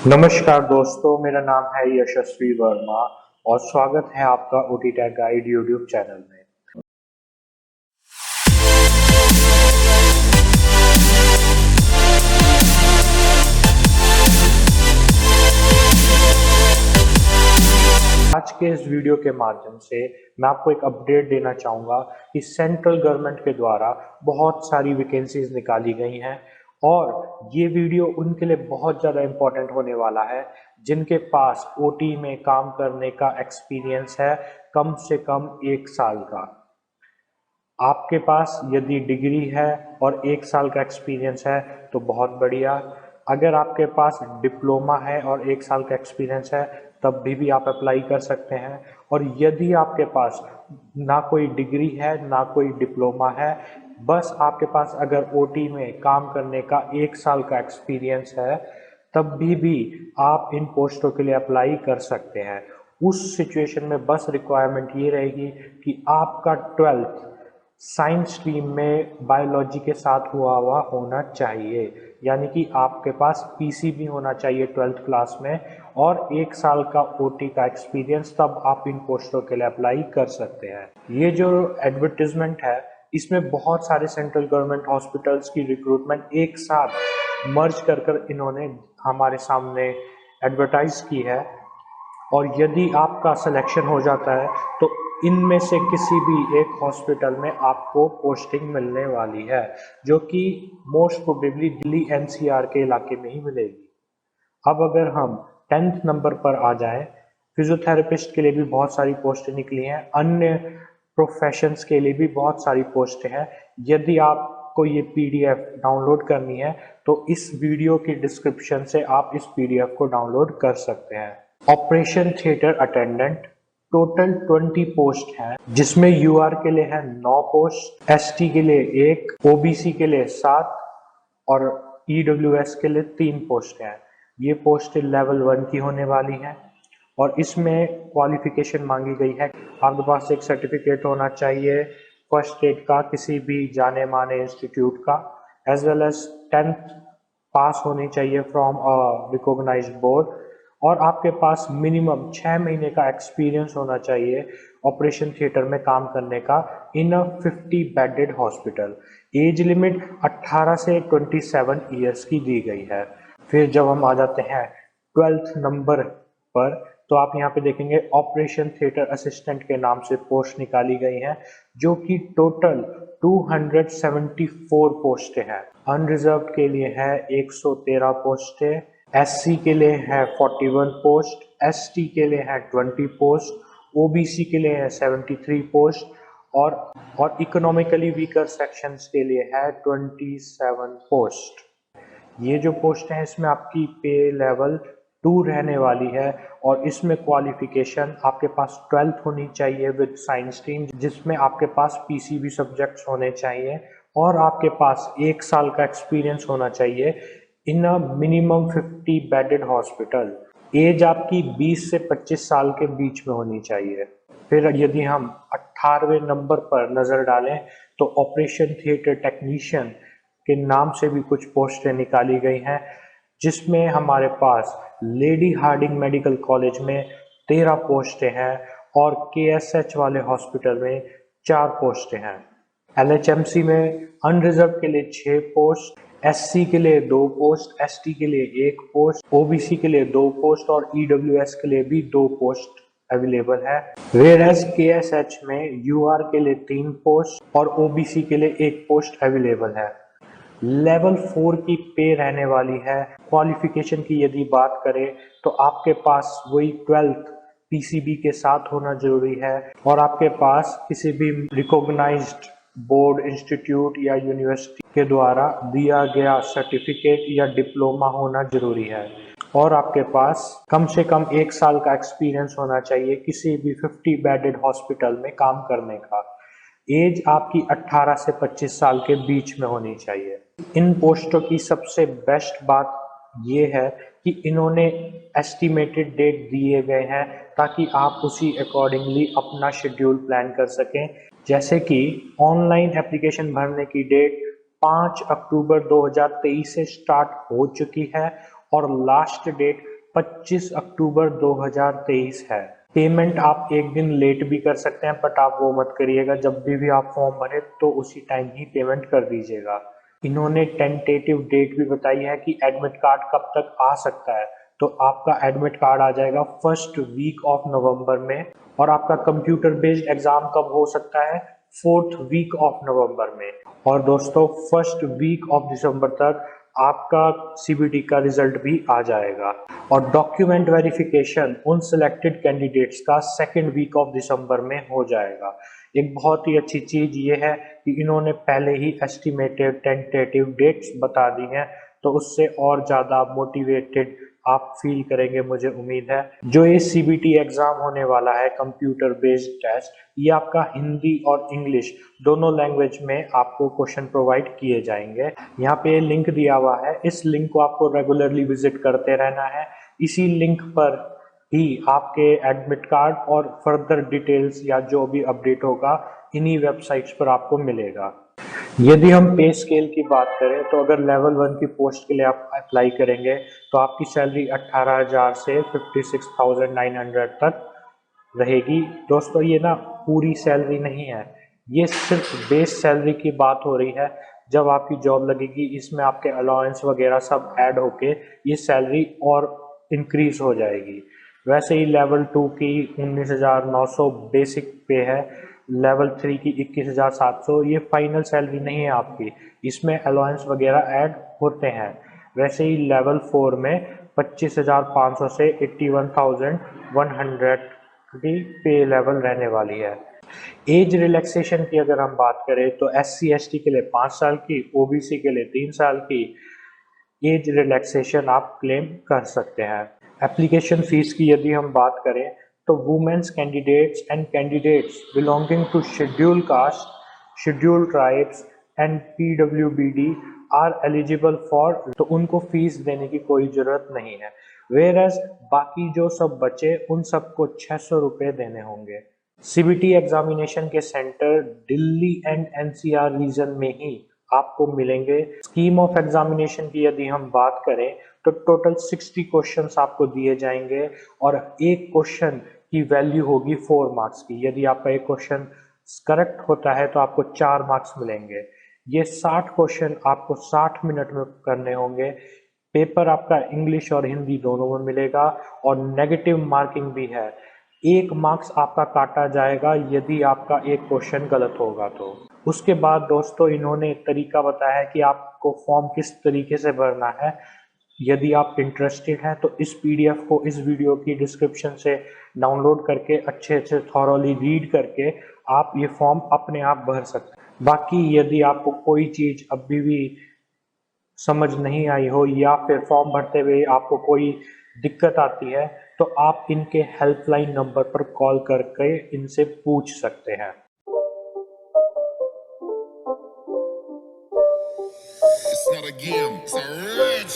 नमस्कार दोस्तों, मेरा नाम है यशस्वी वर्मा और स्वागत है आपका OT tech guide YouTube channel में। आज के इस वीडियो के माध्यम से मैं आपको एक अपडेट देना चाहूँगा कि सेंट्रल गवर्नमेंट के द्वारा बहुत सारी वैकेंसीज निकाली गई हैं और ये वीडियो उनके लिए बहुत ज़्यादा इम्पोर्टेंट होने वाला है जिनके पास ओटी में काम करने का एक्सपीरियंस है कम से कम 1 साल का। आपके पास यदि डिग्री है और 1 साल का एक्सपीरियंस है तो बहुत बढ़िया। अगर आपके पास डिप्लोमा है और 1 साल का एक्सपीरियंस है तब भी आप अप्लाई कर सकते हैं। और यदि आपके पास ना कोई डिग्री है ना कोई डिप्लोमा है, बस आपके पास अगर ओटी में काम करने का 1 साल का एक्सपीरियंस है, तब भी आप इन पोस्टों के लिए अप्लाई कर सकते हैं। उस सिचुएशन में बस रिक्वायरमेंट ये रहेगी कि आपका 12th साइंस स्ट्रीम में बायोलॉजी के साथ हुआ होना चाहिए, यानी कि आपके पास पीसीबी होना चाहिए 12th क्लास में और 1 साल का ओटी का एक्सपीरियंस, तब आप इन पोस्टों के लिए अप्लाई कर सकते हैं। ये जो एडवर्टीजमेंट है इसमें बहुत सारे सेंट्रल गवर्नमेंट हॉस्पिटल्स की रिक्रूटमेंट एक साथ मर्ज कर इन्होंने हमारे सामने एडवर्टाइज की है और यदि आपका सिलेक्शन हो जाता है तो इनमें से किसी भी एक हॉस्पिटल में आपको पोस्टिंग मिलने वाली है, जो कि मोस्ट प्रोबेबली दिल्ली एनसीआर के इलाके में ही मिलेगी। अब अगर हम 10th नंबर पर आ जाएं, फिजियोथेरेपिस्ट के लिए भी बहुत सारी पोस्टें निकली हैं, अन्य प्रोफेशंस के लिए भी बहुत सारी पोस्टें हैं। यदि आपको ये पीडीएफ डाउनलोड करनी है तो इस वीडियो की डिस्क्रिप्शन से आप इस पीडीएफ को डाउनलोड कर सकते हैं। Operation theatre attendant total 20 post हैं, जिसमें यूआर के लिए है 9 पोस्ट, एसटी के लिए 1, ओबीसी के लिए 7 और ईडब्ल्यूएस के लिए 3 पोस्ट हैं। ये पोस्ट लेवल 1 की होने वाली हैं और इसमें क्वालिफिकेशन मांगी गई है। आपके पास एक सर्टिफिकेट होना चाहिए फर्स्ट एड का किसी भी जाने माने इंस्टीट्यूट का, एज वेल एज 10th पास होनी चाहिए फ्रॉम अ रिकॉग्नाइज्ड बोर्ड और आपके पास मिनिमम 6 महीने का एक्सपीरियंस होना चाहिए ऑपरेशन थिएटर में काम करने का इन अ 50 बेडेड हॉस्पिटल। एज लिमिट 18 से 27 ईयर्स की दी गई है। फिर जब हम आ जाते हैं 12th नंबर पर, तो आप यहाँ पे देखेंगे ऑपरेशन थिएटर असिस्टेंट के नाम से पोस्ट निकाली गई हैं, जो कि टोटल 274 पोस्टें हैं। अनरिजर्व्ड के लिए है 113 पोस्टें, एससी के लिए है 41 पोस्ट, एसटी के लिए है 20 पोस्ट, ओबीसी के लिए है 73 पोस्ट और इकोनॉमिकली वीकर सेक्शंस के लिए है 27 पोस्ट। ये जो पोस्ट है इसमें आपकी पे लेवल 2 रहने वाली है और इसमें क्वालिफिकेशन आपके पास 12th होनी चाहिए विद साइंस स्ट्रीम, जिसमें आपके पास पीसीबी सब्जेक्ट्स होने चाहिए और आपके पास 1 साल का एक्सपीरियंस होना चाहिए in a minimum 50 bedded hospital. As आपकी 20 से 25 साल के बीच में होनी चाहिए। फिर यदि हम 18वें नंबर पर नजर डालें तो ऑपरेशन थिएटर टेक्नीशियन के नाम से भी कुछ पोस्टें निकाली गई हैं, जिसमें हमारे पास लेडी हार्डिंग मेडिकल कॉलेज में 13 पोस्टें हैं और केएसएच वाले हॉस्पिटल में 4 पोस्टें हैं। एलएचएमसी में अनरिजर्व के लिए 6 पोस्ट, एससी के लिए 2 पोस्ट, एसटी के लिए 1 पोस्ट, ओबीसी के लिए 2 पोस्ट और ईडब्ल्यूएस के लिए भी 2 पोस्ट अवेलेबल है। वेयरएज केएसएच में यूआर के लिए 3 पोस्ट और ओबीसी के लिए 1 पोस्ट अवेलेबल है। लेवल 4 की पे रहने वाली है। क्वालिफिकेशन की यदि बात करें तो आपके पास वही 12th पीसीबी के साथ होना जरूरी है और आपके पास किसी भी रिकॉग्नाइज्ड बोर्ड, इंस्टीट्यूट या यूनिवर्सिटी के द्वारा दिया गया सर्टिफिकेट या डिप्लोमा होना जरूरी है और आपके पास कम से कम 1 साल का एक्सपीरियंस होना चाहिए किसी भी 50 बेडेड हॉस्पिटल में काम करने का। एज आपकी 18 से 25 साल के बीच में होनी चाहिए। इन पोस्टों की सबसे बेस्ट बात ये है कि इन्होंने एस्टिमेटेड डेट दिए गए हैं ताकि आप उसी अकॉर्डिंगली अपना शेड्यूल प्लान कर सकें। जैसे कि ऑनलाइन एप्लीकेशन भरने की डेट 5 अक्टूबर 2023 से स्टार्ट हो चुकी है और लास्ट डेट 25 अक्टूबर 2023 है। पेमेंट आप एक दिन लेट भी कर सकते हैं, बट आप वो मत करिएगा। जब भी आप फॉर्म भरें तो उसी टाइम ही पेमेंट कर दीजिएगा। इन्होंने टेंटेटिव डेट भी बताई है कि एडमिट कार्ड कब तक आ सकता है। तो आपका एडमिट कार्ड आ जाएगा फर्स्ट वीक ऑफ नवंबर में, और आपका कंप्यूटर बेस्ड एग्जाम कब हो सकता है, फोर्थ वीक ऑफ नवंबर में। और दोस्तों फर्स्ट वीक ऑफ दिसंबर तक आपका सीबीटी का रिजल्ट भी आ जाएगा। और डॉक्यूमेंट वेरिफिकेशन उन सिलेक्टेड कैंडिडेट्स का सेकेंड वीक ऑफ दिसंबर में हो जाएगा। एक बहुत ही अच्छी चीज ये है कि इन्होंने पहले ही एस्टिमेटेड टेंटेटिव डेट्स बता दी हैं, तो उससे और ज़्यादा मोटिवेटेड आप फील करेंगे, मुझे उम्मीद है। जो ये सीबीटी एग्ज़ाम होने वाला है, कंप्यूटर बेस्ड टेस्ट, ये आपका हिंदी और इंग्लिश दोनों लैंग्वेज में आपको क्वेश्चन प्रोवाइड किए जाएंगे। यहाँ पे लिंक दिया हुआ है, इस लिंक को आपको रेगुलरली विजिट करते रहना है। इसी लिंक पर ही आपके एडमिट कार्ड और फर्दर डिटेल्स या जो भी अपडेट होगा इन्हीं वेबसाइट्स पर आपको मिलेगा। यदि हम पे स्केल की बात करें तो अगर लेवल 1 की पोस्ट के लिए आप अप्लाई करेंगे तो आपकी सैलरी 18,000 से 56,900 तक रहेगी। दोस्तों ये ना पूरी सैलरी नहीं है, ये सिर्फ बेस सैलरी की बात हो रही है। जब आपकी जॉब लगेगी इसमें आपके अलाउंस वगैरह सब ऐड होके ये सैलरी और इंक्रीज हो जाएगी। वैसे ही लेवल 2 की 19,900 बेसिक पे है, लेवल 3 की 21,700, ये फाइनल सैलरी नहीं है आपकी, इसमें अलाउंस वगैरह ऐड होते हैं। वैसे ही लेवल 4 में 25,500 से 81,100 की पे लेवल रहने वाली है। एज रिलैक्सेशन की अगर हम बात करें तो SC/ST के लिए 5 साल की, OBC के लिए 3 साल की एज रिलैक्सेशन आप क्लेम कर सकते हैं। एप्लीकेशन फीस की यदि हम बात करें तो women's candidates and candidates belonging to schedule caste, schedule tribes and PWBD are eligible for, तो उनको फीस देने की कोई जरूरत नहीं है। वेयर एज बाकी जो सब बचे उन सबको 600 रुपये देने होंगे। सीबीटी एग्जामिनेशन के centre Delhi and NCR region में ही आपको मिलेंगे। स्कीम ऑफ एग्जामिनेशन की यदि हम बात करें तो टोटल 60 क्वेश्चंस आपको दिए जाएंगे और एक क्वेश्चन की वैल्यू होगी 4 मार्क्स की। यदि आपका एक क्वेश्चन करेक्ट होता है तो आपको 4 मार्क्स मिलेंगे। ये 60 क्वेश्चन आपको 60 मिनट में करने होंगे। पेपर आपका इंग्लिश और हिंदी दोनों में मिलेगा और नेगेटिव मार्किंग भी है। 1 मार्क्स आपका काटा जाएगा यदि आपका एक क्वेश्चन गलत होगा तो। उसके बाद दोस्तों इन्होंने एक तरीका बताया है कि आपको फॉर्म किस तरीके से भरना है। यदि आप इंटरेस्टेड हैं तो इस PDF को इस वीडियो की डिस्क्रिप्शन से डाउनलोड करके अच्छे से थॉरोली रीड करके आप ये फॉर्म अपने आप भर सकते हैं। बाकी यदि आपको कोई चीज़ अभी भी समझ नहीं आई हो या फिर फॉर्म भरते हुए आपको कोई दिक्कत आती है तो आप इनके हेल्पलाइन नंबर पर कॉल करके इनसे पूछ सकते हैं। It's not a game, it's a rich